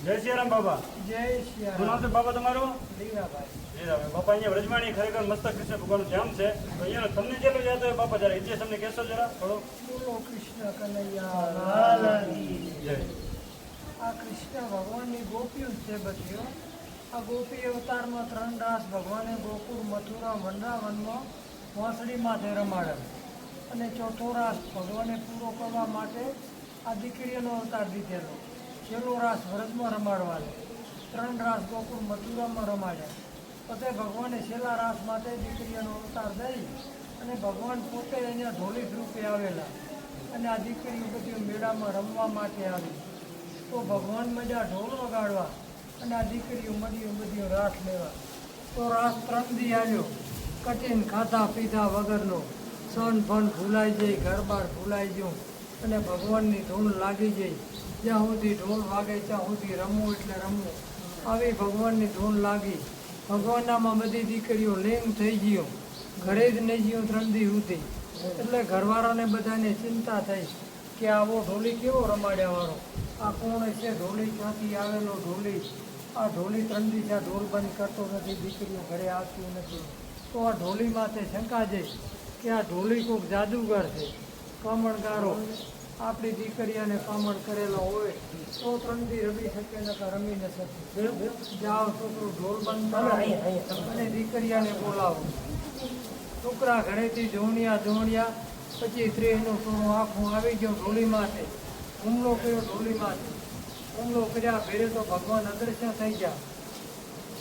જય સિયારામ બાબા. જય શ્રી શું નામ છે બાબા તમારું? લીલાભાઈ. લીલાભાઈ. બાપા અહીંયા વ્રજવાણી ખરેખર મસ્ત કૃષ્ણ ભગવાનનું ધામ છે. તો અહીંયા તમને જેટલું યાદ હોય બાપા જરા ઇતિહાસ અમને કહેશો જરા થોડો. બોલો કૃષ્ણ કનૈયા લાલ કી જય. આ કૃષ્ણ ભગવાનની ગોપીઓ જ છે બધી. આ ગોપી અવતારમાં 3 રાસ ભગવાને ગોકુળ મથુરા વૃંદાવનમાં વાંસળી માથે રમાડેલ અને ચોથો રાસ ભગવાને પૂરો કરવા માટે આ દીકરીઓનો અવતાર દીધેલો. છેલ્લો રાસ વ્રજમાં રમાડવાનો. 3 રાસ ગોકુળ મથુરામાં રમાડ્યા. પછી ભગવાને છેલ્લા રાસ માટે દીકરીઓનો અવતાર દઈ અને ભગવાન પોતે અહીંયા ઢોલી રૂપે આવેલા અને આ દીકરીઓ બધી મેળામાં રમવા માટે આવી. તો ભગવાન મજા ઢોલ વગાડવા અને આ દીકરીઓ મળીઓ બધી રાસ લેવા. તો રાસ 3 દી આવ્યો. કઠિન ખાધા પીધા વગરનો સન ફન ભૂલાઈ જાય, ઘર બાર ભૂલાઈ ગયું અને ભગવાનની ધૂન લાગી જાય. જ્યાં સુધી ઢોલ વાગે ત્યાં સુધી રમવું એટલે રમવું. આવી ભગવાનની ધૂન લાગી. ભગવાનનામાં બધી દીકરીઓ લીન થઈ ગયો. ઘરે જ નહીં ગયો 3 દી સુધી. એટલે ઘરવાળાને બધાને ચિંતા થઈ કે આવો ઢોલી કેવો રમાડ્યાવાળો, આ કોણ છે ઢોલી, ક્યાંથી આવેલો ઢોલી, આ ઢોલી 3 દી ત્યાં ઢોલ બંધ કરતો નથી, દીકરીઓ ઘરે આવતી નથી. તો આ ઢોલી માથે શંકા જઈ કે આ ઢોલી કોઈક જાદુગર છે, કામણગારો, આપણી દીકરીઓને કામણ કરેલો હોય તો 3 દી રમી શકે ને રમી ન શકે. જાઓ છોકરો ઢોલ બંધ કરો અને દીકરીઓને બોલાવો. છોકરા ઘરેથી જોણ્યા પછી સ્ત્રીનું ટોણું આખું આવી ગયો ઢોલી માથે. હુમલો કર્યો ઢોલી માથે. હુમલો કર્યા ભેરે તો ભગવાન અદૃશ્ય થઈ ગયા.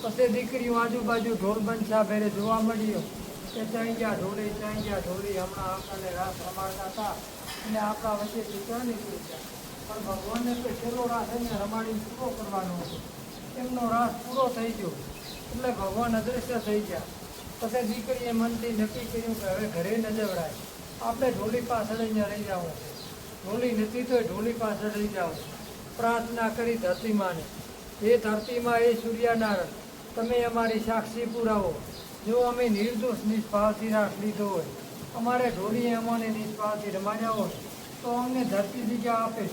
પછી દીકરીઓ આજુબાજુ ઢોલ બંધા ભેરે જોવા મળ્યો કે ચાઈ ગયા ઢોલી, હમણાં આપણને રાસ રમાડતા હતા અને આપણા વચ્ચેથી ક્યાં નીકળી ગયા. પણ ભગવાનને તો છેલ્લો રાસ એને રમાડીને પૂરો કરવાનો હતો. એમનો રાસ પૂરો થઈ ગયો એટલે ભગવાન અદૃશ્ય થઈ ગયા. પછી દીકરીએ મનથી નક્કી કર્યું કે હવે ઘરે ન જવડાય, આપણે ઢોલી પાછળ અહીંયા રહી જવું છે. ઢોલી નથી તો ઢોલી પાછળ રહી જવું. પ્રાર્થના કરી ધરતીમાને, હે ધરતીમાં, એ સૂર્યનારાયણ, તમે અમારી સાક્ષી પુરાવો. જો અમે નિર્દોષ નિષ્ભાવથી રાસ લીધો હોય, અમારે ઢોલીએ અમને નિષ્ભાવથી રમાડ્યા હોય તો અમને ધરતી જગ્યા આપે.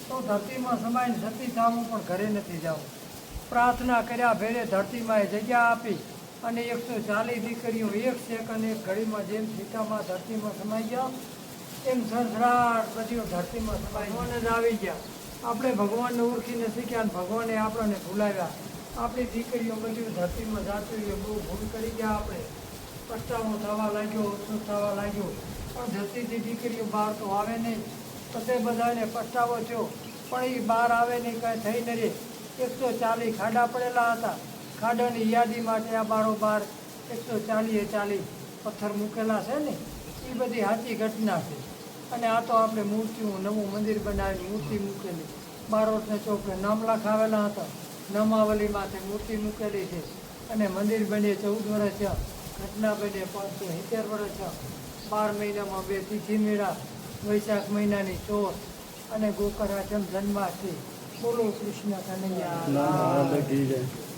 તો ધરતીમાં સમાઈને સતી થવું પણ ઘરે નથી જવું. પ્રાર્થના કર્યા ભેરે ધરતીમાં એ જગ્યા આપી અને 140 દીકરીઓ 1 સેકન્ડ 1 ઘડીમાં જેમ સીતામાં ધરતીમાં સમાઈ ગયા એમ સરસરાટ બધીઓ ધરતીમાં સમાઈ ભગવાન જ આવી ગયા. આપણે ભગવાનને ઓળખી ન શીખ્યા અને ભગવાને આપણને ભૂલાવ્યા. આપણી દીકરીઓ બધી ધરતીમાં જાતી હોય, બહુ ભૂલ કરી ગયા આપણે. પસ્તાવો થવા લાગ્યો, અફસોસ થવા લાગ્યો. પણ ધરતીથી દીકરીઓ બહાર તો આવે નહીં. પછી બધાને પસ્તાવો થયો પણ એ બહાર આવે નહીં, કાંઈ થઈ ન રહે. 140 ખાડા પડેલા હતા. ખાડાની યાદી માટે આ બારોબાર 140 પથ્થર મૂકેલા છે ને, એ બધી સાચી ઘટના છે. અને આ તો આપણે મૂર્તિઓ, નવું મંદિર બનાવી મૂર્તિ મૂકેલી. બારોટને ચોકે નામ લખાવેલા હતા. નમાવલી માથે મૂર્તિ મૂકેલી છે અને મંદિર બને 14 વર્ષ થયા. ઘટના બને 570 વર્ષ થયા. 12 મહિનામાં 2 તિથિ મેળા, વૈશાખ મહિનાની ચોથ અને ગોકરાચમ જન્માષ્ટમી. બોલો કૃષ્ણ કનૈયા.